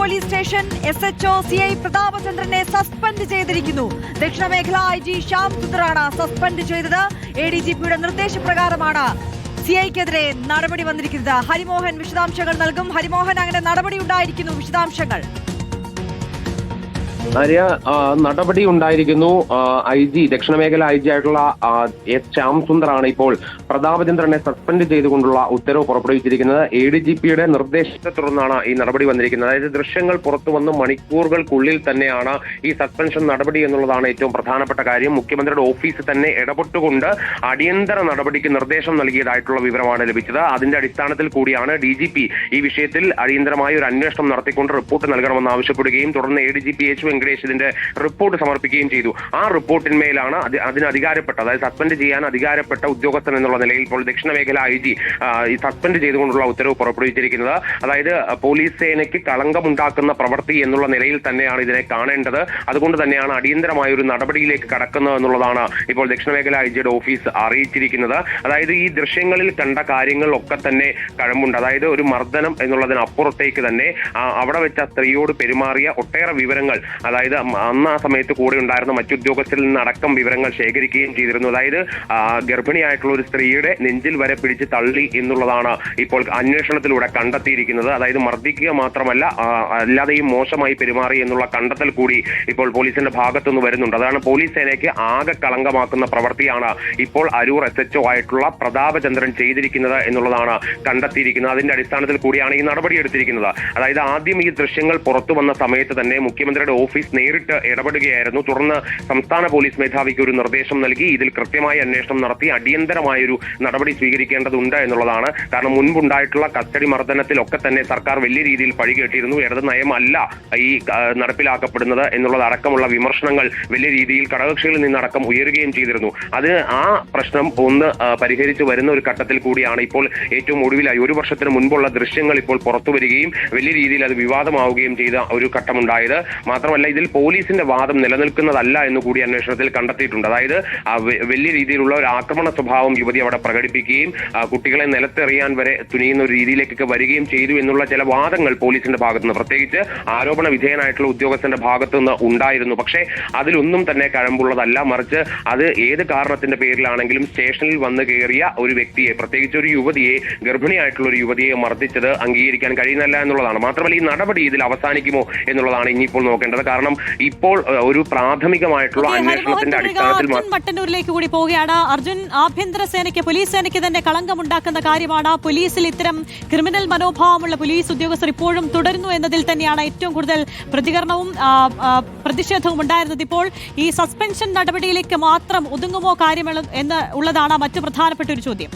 Police station SHO CI പ്രതാപചന്ദ്രനെ suspend ചെയ്തിരിക്കുന്നു. ദക്ഷിണ മേഖല IG ശ്യാം സുന്ദറാണ് സസ്പെൻഡ് ചെയ്തത്. ADGPയുടെ നിർദ്ദേശപ്രകാരമാണ് CIക്കെതിരെ നടപടി വന്നിരിക്കുന്നത്. ഹരിമോഹൻ വിശദാംശങ്ങൾ നൽകും. ഹരിമോഹൻ, അങ്ങനെ നടപടി ഉണ്ടായിരിക്കുന്നു, വിശദാംശങ്ങൾ. നടപടി ഉണ്ടായിരിക്കുന്നു. ദക്ഷിണ മേഖല IG ആയിട്ടുള്ള S ശ്യാം സുന്ദറാണ് ഇപ്പോൾ പ്രതാപചന്ദ്രനെ സസ്പെൻഡ് ചെയ്തുകൊണ്ടുള്ള ഉത്തരവ് പുറപ്പെടുവിച്ചിരിക്കുന്നത്. ADGPയുടെ നിർദ്ദേശത്തെ തുടർന്നാണ് ഈ നടപടി വന്നിരിക്കുന്നത്. അതായത് ദൃശ്യങ്ങൾ പുറത്തു വന്ന് മണിക്കൂറുകൾക്കുള്ളിൽ തന്നെയാണ് ഈ സസ്പെൻഷൻ നടപടി എന്നുള്ളതാണ് ഏറ്റവും പ്രധാനപ്പെട്ട കാര്യം. മുഖ്യമന്ത്രിയുടെ ഓഫീസ് തന്നെ ഇടപെട്ടുകൊണ്ട് അടിയന്തര നടപടിക്ക് നിർദ്ദേശം നൽകിയതായിട്ടുള്ള വിവരമാണ് ലഭിച്ചത്. അതിന്റെ അടിസ്ഥാനത്തിൽ കൂടിയാണ് DGP ഈ വിഷയത്തിൽ അടിയന്തരമായ ഒരു അന്വേഷണം നടത്തിക്കൊണ്ട് റിപ്പോർട്ട് നൽകണമെന്ന് ആവശ്യപ്പെടുകയും തുടർന്ന് ADGP H വെങ്കടേഷ് ഇതിന്റെ റിപ്പോർട്ട് സമർപ്പിക്കുകയും ചെയ്തു. ആ റിപ്പോർട്ടിന്മേലാണ് അതിന് അധികാരപ്പെട്ട, അതായത് സസ്പെൻഡ് ചെയ്യാൻ അധികാരപ്പെട്ട ഉദ്യോഗസ്ഥൻ എന്നുള്ള നിലയിൽ ഇപ്പോൾ ദക്ഷിണ മേഖല IG സസ്പെൻഡ് ചെയ്തുകൊണ്ടുള്ള ഉത്തരവ് പുറപ്പെടുവിച്ചിരിക്കുന്നത്. അതായത് പോലീസ് സേനയ്ക്ക് കളങ്കമുണ്ടാക്കുന്ന പ്രവൃത്തി എന്നുള്ള നിലയിൽ തന്നെയാണ് ഇതിനെ കാണേണ്ടത്. അതുകൊണ്ട് തന്നെയാണ് അടിയന്തരമായ ഒരു നടപടിയിലേക്ക് കടക്കുന്നത് എന്നുള്ളതാണ് ഇപ്പോൾ ദക്ഷിണ മേഖല IGയുടെ ഓഫീസ് അറിയിച്ചിരിക്കുന്നത്. അതായത് ഈ ദൃശ്യങ്ങളിൽ കണ്ട കാര്യങ്ങളിലൊക്കെ തന്നെ കഴമ്പുണ്ട്. അതായത് ഒരു മർദ്ദനം എന്നുള്ളതിനപ്പുറത്തേക്ക് തന്നെ അവിടെ വെച്ച സ്ത്രീയോട് പെരുമാറിയ ഒട്ടേറെ വിവരങ്ങൾ, അതായത് അന്ന് ആ സമയത്ത് കൂടെ ഉണ്ടായിരുന്ന മറ്റുദ്യോഗസ്ഥരിൽ നിന്നടക്കം വിവരങ്ങൾ ശേഖരിക്കുകയും ചെയ്തിരുന്നു. അതായത് ഗർഭിണിയായിട്ടുള്ള ഒരു സ്ത്രീയുടെ നെഞ്ചിൽ വരെ പിടിച്ച് തള്ളി എന്നുള്ളതാണ് ഇപ്പോൾ അന്വേഷണത്തിലൂടെ കണ്ടെത്തിയിരിക്കുന്നത്. അതായത് മർദ്ദിക്കുക മാത്രമല്ല, അല്ലാതെയും മോശമായി പെരുമാറി എന്നുള്ള കണ്ടെത്തൽ കൂടി ഇപ്പോൾ പോലീസിന്റെ ഭാഗത്തുനിന്ന് വരുന്നുണ്ട്. അതാണ് പോലീസ് സേനയ്ക്ക് ആകെ കളങ്കമാക്കുന്ന പ്രവൃത്തിയാണ് ഇപ്പോൾ അരൂർ SHO ആയിട്ടുള്ള പ്രതാപചന്ദ്രൻ ചെയ്തിരിക്കുന്നത് എന്നുള്ളതാണ് കണ്ടെത്തിയിരിക്കുന്നത്. അതിന്റെ അടിസ്ഥാനത്തിൽ കൂടിയാണ് ഈ നടപടി എടുത്തിരിക്കുന്നത്. അതായത് ആദ്യം ഈ ദൃശ്യങ്ങൾ പുറത്തു വന്ന സമയത്ത് തന്നെ മുഖ്യമന്ത്രിയുടെ ഓഫീസ് നേരിട്ട് ഇടപെടുകയായിരുന്നു. തുടർന്ന് സംസ്ഥാന പോലീസ് മേധാവിക്ക് ഒരു നിർദ്ദേശം നൽകി ഇതിൽ കൃത്യമായ അന്വേഷണം നടത്തി അടിയന്തരമായൊരു നടപടി സ്വീകരിക്കേണ്ടതുണ്ട് എന്നുള്ളതാണ്. കാരണം മുൻപുണ്ടായിട്ടുള്ള കസ്റ്റഡി മർദ്ദനത്തിലൊക്കെ തന്നെ സർക്കാർ വലിയ രീതിയിൽ പഴികേട്ടിരുന്നു. ഇടത് നയമല്ല ഈ നടപ്പിലാക്കപ്പെടുന്നത് എന്നുള്ളതടക്കമുള്ള വിമർശനങ്ങൾ വലിയ രീതിയിൽ ഘടകകക്ഷികളിൽ നിന്നടക്കം ഉയരുകയും ചെയ്തിരുന്നു. അത് ആ പ്രശ്നം ഒന്ന് പരിഹരിച്ചു വരുന്ന ഒരു ഘട്ടത്തിൽ കൂടിയാണ് ഇപ്പോൾ ഏറ്റവും ഒടുവിലായി 1 വർഷത്തിന് മുൻപുള്ള ദൃശ്യങ്ങൾ ഇപ്പോൾ പുറത്തു വരികയും വലിയ രീതിയിൽ അത് വിവാദമാവുകയും ചെയ്ത ഒരു ഘട്ടമുണ്ടായത്. മാത്രമല്ല ഇതിൽ പോലീസിന്റെ വാദം നിലനിൽക്കുന്നതല്ല എന്ന് കൂടി അന്വേഷണത്തിൽ കണ്ടെത്തിയിട്ടുണ്ട്. അതായത് വലിയ രീതിയിലുള്ള ഒരു ആക്രമണ സ്വഭാവം യുവതി അവിടെ പ്രകടിപ്പിക്കുകയും കുട്ടികളെ നിലത്തെറിയാൻ വരെ തുനിയുന്ന ഒരു രീതിയിലേക്കൊക്കെ വരികയും ചെയ്തു എന്നുള്ള ചില വാദങ്ങൾ പോലീസിന്റെ ഭാഗത്തുനിന്ന്, പ്രത്യേകിച്ച് ആരോപണ വിധേയനായിട്ടുള്ള ഉദ്യോഗസ്ഥന്റെ ഭാഗത്തുനിന്ന് ഉണ്ടായിരുന്നു. പക്ഷേ അതിലൊന്നും തന്നെ കഴമ്പുള്ളതല്ല. മറിച്ച് അത് ഏത് കാരണത്തിന്റെ പേരിലാണെങ്കിലും സ്റ്റേഷനിൽ വന്ന് കയറിയ ഒരു വ്യക്തിയെ, പ്രത്യേകിച്ച് ഒരു യുവതിയെ, ഗർഭിണിയായിട്ടുള്ള ഒരു യുവതിയെ മർദ്ദിച്ചത് അംഗീകരിക്കാൻ കഴിയുന്നില്ല എന്നുള്ളതാണ്. മാത്രമല്ല ഈ നടപടി ഇതിൽ അവസാനിക്കുമോ എന്നുള്ളതാണ് ഇനിയിപ്പോൾ നോക്കേണ്ടത്. കാരണം ഇപ്പോൾ ഒരു പ്രാഥമികമായിട്ടുള്ള അന്വേഷണത്തിന്റെ അടിസ്ഥാനത്തിൽ മട്ടന്നൂരിലേക്ക് കൂടി പോവുകയാണ്. അർജുൻ, ആഭ്യന്തര സേനയ്ക്ക്, പോലീസ് സേനയ്ക്ക് തന്നെ കളങ്കമുണ്ടാക്കുന്ന കാര്യമാണ്. പോലീസിൽ ഇത്തരം ക്രിമിനൽ മനോഭാവമുള്ള പോലീസ് ഉദ്യോഗസ്ഥർ ഇപ്പോഴും തുടരുന്നു എന്നതിൽ തന്നെയാണ് ഏറ്റവും കൂടുതൽ പ്രതികരണവും പ്രതിഷേധവും ഉണ്ടായിരുന്നത്. ഇപ്പോൾ ഈ സസ്പെൻഷൻ നടപടിയിലേക്ക് മാത്രം ഒതുങ്ങുമോ കാര്യം എന്ന് ഉള്ളതാണ് മറ്റു പ്രധാനപ്പെട്ട ഒരു ചോദ്യം.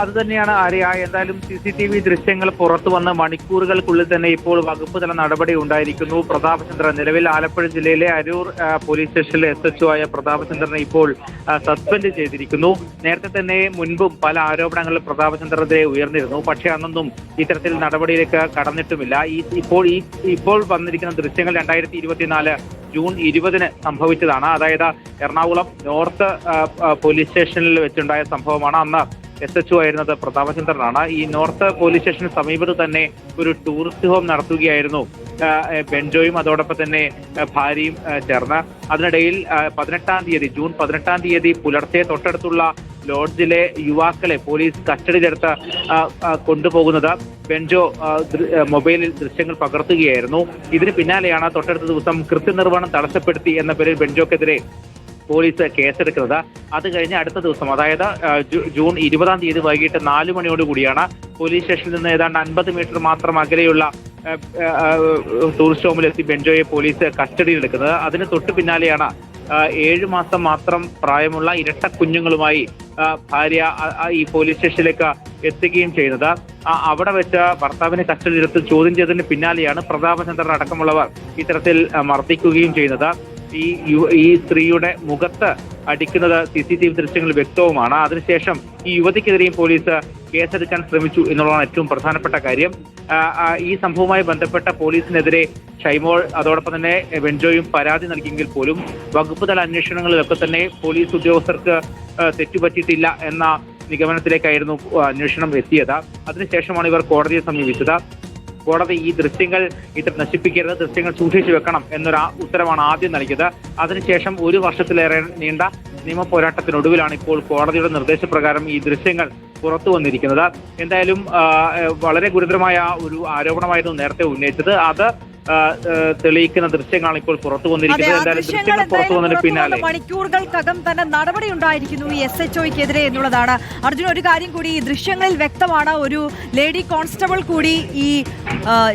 അത് തന്നെയാണ് ആര്യ. എന്തായാലും CCTV ദൃശ്യങ്ങൾ പുറത്തു വന്ന മണിക്കൂറുകൾക്കുള്ളിൽ തന്നെ ഇപ്പോൾ വകുപ്പ് തല നടപടി ഉണ്ടായിരിക്കുന്നു. പ്രതാപചന്ദ്രൻ, നിലവിൽ ആലപ്പുഴ ജില്ലയിലെ അരൂർ പോലീസ് സ്റ്റേഷനിലെ SHO ആയ പ്രതാപചന്ദ്രനെ ഇപ്പോൾ സസ്പെൻഡ് ചെയ്തിരിക്കുന്നു. നേരത്തെ തന്നെ മുൻപും പല ആരോപണങ്ങളും പ്രതാപചന്ദ്രനെതിരെ ഉയർന്നിരുന്നു. പക്ഷേ അന്നൊന്നും ഇത്തരത്തിൽ നടപടിയിലേക്ക് കടന്നിട്ടുമില്ല. ഇപ്പോൾ വന്നിരിക്കുന്ന ദൃശ്യങ്ങൾ 2024 ജൂൺ 20 സംഭവിച്ചതാണ്. അതായത് എറണാകുളം നോർത്ത് പോലീസ് സ്റ്റേഷനിൽ വെച്ചുണ്ടായ സംഭവമാണ്. അന്ന് SHO ആയിരുന്നത് പ്രതാപചന്ദ്രനാണ്. ഈ നോർത്ത് പോലീസ് സ്റ്റേഷന് സമീപത്ത് തന്നെ ഒരു ടൂറിസ്റ്റ് ഹോം നടത്തുകയായിരുന്നു ബെഞ്ചോയും അതോടൊപ്പം തന്നെ ഭാര്യയും ചേർന്ന്. അതിനിടയിൽ ജൂൺ 18 പുലർച്ചെ തൊട്ടടുത്തുള്ള ലോഡ്ജിലെ യുവാക്കളെ പോലീസ് കസ്റ്റഡിയിലെടുത്ത് കൊണ്ടുപോകുന്നത് ബെഞ്ചോ മൊബൈലിൽ ദൃശ്യങ്ങൾ പകർത്തുകയായിരുന്നു. ഇതിന് പിന്നാലെയാണ് തൊട്ടടുത്ത ദിവസം കൃത്യനിർവഹണം തടസ്സപ്പെടുത്തി എന്ന പേരിൽ ബെഞ്ചോക്കെതിരെ പോലീസ് കേസെടുക്കുന്നത്. അത് കഴിഞ്ഞ് അടുത്ത ദിവസം, അതായത് ജൂൺ 20 വൈകിട്ട് 4 മണിയോടുകൂടിയാണ് പോലീസ് സ്റ്റേഷനിൽ നിന്ന് ഏതാണ്ട് 50 മീറ്റർ മാത്രം അകലെയുള്ള ടൂറിസ്റ്റ് ഹോമിലെത്തി ബെഞ്ചോയെ പോലീസ് കസ്റ്റഡിയിലെടുക്കുന്നത്. അതിന് തൊട്ടു പിന്നാലെയാണ് 7 മാസം മാത്രം പ്രായമുള്ള ഇരട്ട കുഞ്ഞുങ്ങളുമായി ഭാര്യ ഈ പോലീസ് സ്റ്റേഷനിലേക്ക് എത്തുകയും ചെയ്യുന്നത്. അവിടെ വെച്ച് ഭർത്താവിനെ കസ്റ്റഡിയിലെടുത്ത് ചോദ്യം ചെയ്തതിന് പിന്നാലെയാണ് പ്രതാപചന്ദ്രൻ അടക്കമുള്ളവർ ഇത്തരത്തിൽ മർദ്ദിക്കുകയും ചെയ്യുന്നത്. ഈ സ്ത്രീയുടെ മുഖത്ത് അടിക്കുന്നത് CCTV ദൃശ്യങ്ങൾ വ്യക്തവുമാണ്. അതിനുശേഷം ഈ യുവതിക്കെതിരെയും പോലീസ് കേസെടുക്കാൻ ശ്രമിച്ചു എന്നുള്ളതാണ് ഏറ്റവും പ്രധാനപ്പെട്ട കാര്യം. ഈ സംഭവവുമായി ബന്ധപ്പെട്ട പോലീസിനെതിരെ ഷൈമോൾ അതോടൊപ്പം തന്നെ ബെഞ്ചോയും പരാതി നൽകിയെങ്കിൽ പോലും വകുപ്പ് തല അന്വേഷണങ്ങളിലൊക്കെ തന്നെ പോലീസ് ഉദ്യോഗസ്ഥർക്ക് തെറ്റുപറ്റിയിട്ടില്ല എന്ന നിഗമനത്തിലേക്കായിരുന്നു അന്വേഷണം എത്തിയത്. അതിനുശേഷമാണ് ഇവർ കോടതിയെ സമീപിച്ചത്. കോടതി ഈ ദൃശ്യങ്ങൾ ഇത്ര നശിപ്പിക്കരുത്, ദൃശ്യങ്ങൾ സൂക്ഷിച്ചു വെക്കണം എന്നൊരു ഉത്തരവാണ് ആദ്യം നൽകിയത്. അതിനുശേഷം 1 വർഷത്തിലേറെ നീണ്ട നിയമ പോരാട്ടത്തിനൊടുവിലാണ് ഇപ്പോൾ കോടതിയുടെ നിർദ്ദേശപ്രകാരം ഈ ദൃശ്യങ്ങൾ പുറത്തു വന്നിരിക്കുന്നത്. എന്തായാലും വളരെ ഗുരുതരമായ ഒരു ആരോപണമായിരുന്നു നേരത്തെ ഉന്നയിച്ചത്. അത് തെളിയിക്കുന്ന ദൃശ്യങ്ങളാണ് ഇപ്പോൾ പുറത്തു വന്നിരിക്കുന്നത്. എന്തായാലും ദൃശ്യങ്ങൾ പുറത്തു വന്നതിന് പിന്നാലെ മണിക്കൂറുകൾക്കകം തന്നെ നടപടി ഉണ്ടായിരിക്കുന്നു ഈ SHOയ്ക്കെതിരെ എന്നുള്ളതാണ്. അർജുൻ, ഒരു കാര്യം കൂടി, ഈ ദൃശ്യങ്ങളിൽ വ്യക്തമാണ് ഒരു ലേഡി കോൺസ്റ്റബിൾ കൂടി ഈ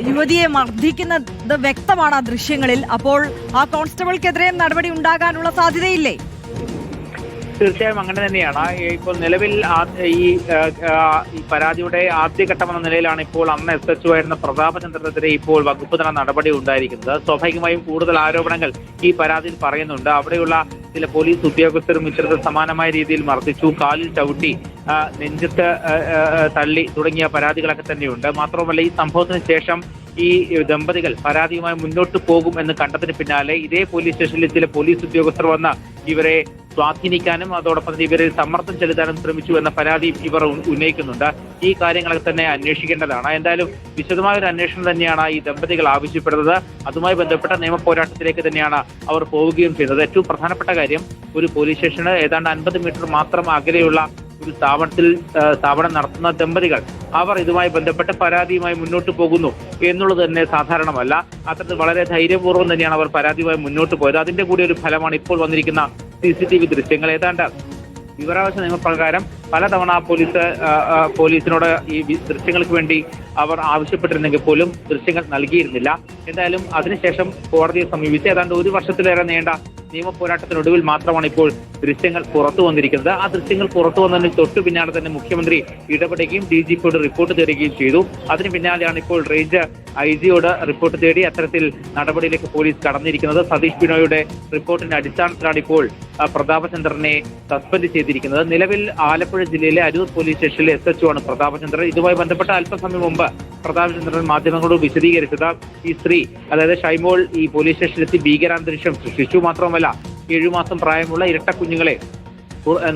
യുവതിയെ മർദ്ദിക്കുന്നത് വ്യക്തമാണ് ആ ദൃശ്യങ്ങളിൽ. അപ്പോൾ ആ കോൺസ്റ്റബിൾക്കെതിരെയും നടപടി ഉണ്ടാകാനുള്ള സാധ്യതയില്ലേ? തീർച്ചയായും അങ്ങനെ തന്നെയാണ്. ഇപ്പോൾ നിലവിൽ ഈ പരാതിയുടെ ആദ്യഘട്ടം എന്ന നിലയിലാണ് ഇപ്പോൾ അന്ന് SHO ആയിരുന്ന പ്രതാപചന്ദ്രനെതിരെ ഇപ്പോൾ വകുപ്പ് തല നടപടി ഉണ്ടായിരിക്കുന്നത്. സ്വാഭാവികമായും കൂടുതൽ ആരോപണങ്ങൾ ഈ പരാതിയിൽ പറയുന്നുണ്ട്. അവിടെയുള്ള ചില പോലീസ് ഉദ്യോഗസ്ഥരും ഇത്തരത്തിൽ സമാനമായ രീതിയിൽ മർദ്ദിച്ചു, കാലിൽ ചവിട്ടി, നെഞ്ചത്ത് തള്ളി തുടങ്ങിയ പരാതികളൊക്കെ തന്നെയുണ്ട്. മാത്രമല്ല ഈ സംഭവത്തിന് ശേഷം ഈ ദമ്പതികൾ പരാതിയുമായി മുന്നോട്ട് പോകും എന്ന് കണ്ടതിന് പിന്നാലെ ഇതേ പോലീസ് സ്റ്റേഷനിൽ ചില പോലീസ് ഉദ്യോഗസ്ഥർ വന്ന് ഇവരെ സ്വാധീനിക്കാനും അതോടൊപ്പം തന്നെ ഇവരെ സമ്മർദ്ദം ചെലുത്താനും ശ്രമിച്ചു എന്ന പരാതി ഇവർ ഉന്നയിക്കുന്നുണ്ട്. ഈ കാര്യങ്ങളൊക്കെ തന്നെ അന്വേഷിക്കേണ്ടതാണ്. എന്തായാലും വിശദമായ ഒരു അന്വേഷണം തന്നെയാണ് ഈ ദമ്പതികൾ ആവശ്യപ്പെടുന്നത്. അതുമായി ബന്ധപ്പെട്ട നിയമ പോരാട്ടത്തിലേക്ക് തന്നെയാണ് അവർ പോവുകയും ചെയ്യുന്നത്. ഏറ്റവും പ്രധാനപ്പെട്ട കാര്യം, ഒരു പോലീസ് സ്റ്റേഷന് ഏതാണ്ട് 50 മീറ്റർ മാത്രം അകലെയുള്ള ഒരു സ്ഥാപനം നടത്തുന്ന ദമ്പതികൾ അവർ ഇതുമായി ബന്ധപ്പെട്ട പരാതിയുമായി മുന്നോട്ട് പോകുന്നു എന്നുള്ളത് തന്നെ സാധാരണമല്ല. അത്തരത്തിൽ വളരെ ധൈര്യപൂർവ്വം തന്നെയാണ് അവർ പരാതിയുമായി മുന്നോട്ട് പോയത്. അതിന്റെ കൂടി ഒരു ഫലമാണ് ഇപ്പോൾ വന്നിരിക്കുന്ന CCTV ദൃശ്യങ്ങൾ. ഏതാണ്ട് വിവരാവകാശ നിയമപ്രകാരം പലതവണ പോലീസിനോട് ഈ ദൃശ്യങ്ങൾക്ക് വേണ്ടി അവർ ആവശ്യപ്പെട്ടിരുന്നെങ്കിൽ പോലും ദൃശ്യങ്ങൾ നൽകിയിരുന്നില്ല. എന്തായാലും അതിനുശേഷം കോടതിയെ സമീപിച്ച് ഏതാണ്ട് 1 വർഷത്തിലേറെ നീണ്ട നിയമ പോരാട്ടത്തിനൊടുവിൽ മാത്രമാണ് ഇപ്പോൾ ദൃശ്യങ്ങൾ പുറത്തു വന്നിരിക്കുന്നത്. ആ ദൃശ്യങ്ങൾ പുറത്തു വന്നതിന് തൊട്ടു പിന്നാലെ തന്നെ മുഖ്യമന്ത്രി ഇടപെടുകയും DGPയോട് റിപ്പോർട്ട് തേടുകയും ചെയ്തു. അതിന് പിന്നാലെയാണ് ഇപ്പോൾ റേഞ്ച് IG-യോട് റിപ്പോർട്ട് തേടി അത്തരത്തിൽ നടപടിയിലേക്ക് പോലീസ് കടന്നിരിക്കുന്നത്. സതീഷ് ബിനോയുടെ റിപ്പോർട്ടിന്റെ അടിസ്ഥാനത്തിലാണ് ഇപ്പോൾ പ്രതാപചന്ദ്രനെ സസ്പെൻഡ് ചെയ്തിരിക്കുന്നത്. നിലവിൽ ആലപ്പുഴ ജില്ലയിലെ അരൂർ പോലീസ് സ്റ്റേഷനിലെ SHO ആണ് പ്രതാപചന്ദ്രൻ. ഇതുമായി ബന്ധപ്പെട്ട അല്പസമയം മുമ്പ് പ്രതാപചന്ദ്രൻ മാധ്യമങ്ങളോട് വിശദീകരിച്ചത് ഈ സ്ത്രീ, അതായത് ഷൈമോൾ, ഈ പോലീസ് സ്റ്റേഷനിലെത്തി ഭീകരാന്തരീക്ഷം സൃഷ്ടിച്ചു. മാത്രമല്ല 7 മാസം പ്രായമുള്ള ഇരട്ട കുഞ്ഞുങ്ങളെ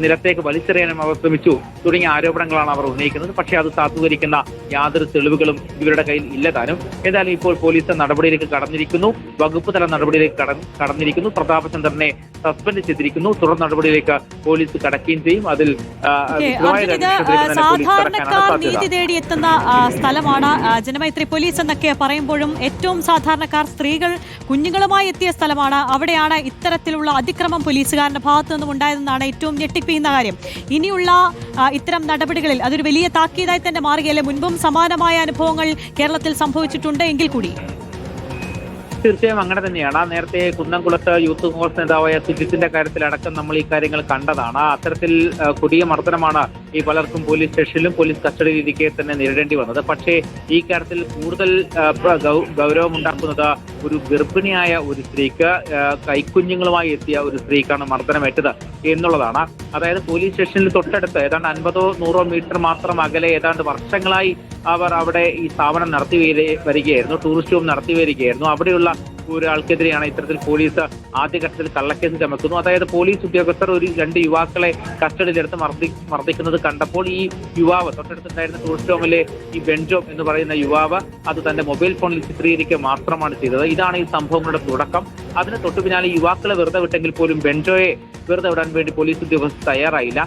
നിലത്തേക്ക് വലിച്ചെറിയാനും അവർ ശ്രമിച്ചു തുടങ്ങിയ ആരോപണങ്ങളാണ് അവർ ഉന്നയിക്കുന്നത്. പക്ഷേ അത് സാധൂകരിക്കുന്ന യാതൊരു തെളിവുകളും ഇവരുടെ കയ്യിൽ ഇല്ല താനും. എന്തായാലും ഇപ്പോൾ പോലീസ് നടപടിയിലേക്ക് കടന്നിരിക്കുന്നു, വകുപ്പ് തല നടപടിയിലേക്ക് കടന്നിരിക്കുന്നു. പ്രതാപചന്ദ്രനെ സസ്പെൻഡ് ചെയ്തിരിക്കുന്നു. തുടർ നടപടിയിലേക്ക് പോലീസ് കടക്കുകയും ചെയ്യും. അതിൽ സാധാരണക്കാർ നീതി തേടിയെത്തുന്ന സ്ഥലമാണ് ജനമൈത്രി പോലീസ് എന്നൊക്കെ പറയുമ്പോഴും ഏറ്റവും സാധാരണക്കാർ, സ്ത്രീകൾ, കുഞ്ഞുങ്ങളുമായി എത്തിയ സ്ഥലമാണ്. അവിടെയാണ് ഇത്തരത്തിലുള്ള അതിക്രമം പോലീസുകാരുടെ ഭാഗത്തു നിന്നും ഉണ്ടായതെന്നാണ് ഏറ്റവും ഞെട്ടിപ്പിക്കുന്ന കാര്യം. ഇനിയുള്ള ഇത്തരം നടപടികളിൽ അതൊരു വലിയ താക്കീതായി തന്നെ മാറുകയല്ലേ? മുൻപും സമാനമായ അനുഭവങ്ങൾ കേരളത്തിൽ സംഭവിച്ചിട്ടുണ്ട് എങ്കിൽ കൂടി. തീർച്ചയായും അങ്ങനെ തന്നെയാണ്. നേരത്തെ കുന്നംകുളത്ത് യൂത്ത് കോൺഗ്രസ് നേതാവായ സുജിത്തിന്റെ കാര്യത്തിലടക്കം നമ്മൾ ഈ കാര്യങ്ങൾ കണ്ടതാണ്. അത്തരത്തിൽ കൊടിയ മർദ്ദനമാണ് ഈ പലർക്കും പോലീസ് സ്റ്റേഷനിലും പോലീസ് കസ്റ്റഡിയിലിരിക്കെ തന്നെ നേരിടേണ്ടി വന്നത്. പക്ഷേ ഈ കാര്യത്തിൽ കൂടുതൽ ഗൗരവമുണ്ടാക്കുന്നത് ഒരു ഗർഭിണിയായ ഒരു സ്ത്രീക്ക്, കൈക്കുഞ്ഞുങ്ങളുമായി എത്തിയ ഒരു സ്ത്രീക്കാണ് മർദ്ദനമേറ്റത് എന്നുള്ളതാണ്. അതായത് പോലീസ് സ്റ്റേഷനിൽ തൊട്ടടുത്ത് ഏതാണ്ട് 50-100 മീറ്റർ മാത്രം അകലെ ഏതാണ്ട് വർഷങ്ങളായി അവർ അവിടെ ഈ സ്ഥാപനം നടത്തി വരികയായിരുന്നു, ടൂറിസ്റ്റ് ഹോം നടത്തി വരികയായിരുന്നു. അവിടെയുള്ള ഒരാൾക്കെതിരെയാണ് ഇത്തരത്തിൽ പോലീസ് ആദ്യഘട്ടത്തിൽ കള്ളക്കേസ് ചുമത്തുന്നു. അതായത് പോലീസ് ഉദ്യോഗസ്ഥർ 2 യുവാക്കളെ കസ്റ്റഡിയിലെടുത്ത് മർദ്ദിക്കുന്നത് കണ്ടപ്പോൾ ഈ യുവാവ്, തൊട്ടടുത്തുണ്ടായിരുന്ന ടൂറിസ്റ്റ് ഹോമിലെ ഈ ബെൻജോം എന്ന് പറയുന്ന യുവാവ്, അത് തന്റെ മൊബൈൽ ഫോണിൽ ചിത്രീകരിക്കുക മാത്രമാണ് ചെയ്തത്. ഇതാണ് ഈ സംഭവങ്ങളുടെ തുടക്കം. അതിന് തൊട്ടു പിന്നാലെ യുവാക്കളെ വെറുതെ വിട്ടെങ്കിൽ പോലും ബെൻജോയെ വെറുതെ വിടാൻ വേണ്ടി പോലീസ് ഉദ്യോഗസ്ഥർ തയ്യാറായില്ല.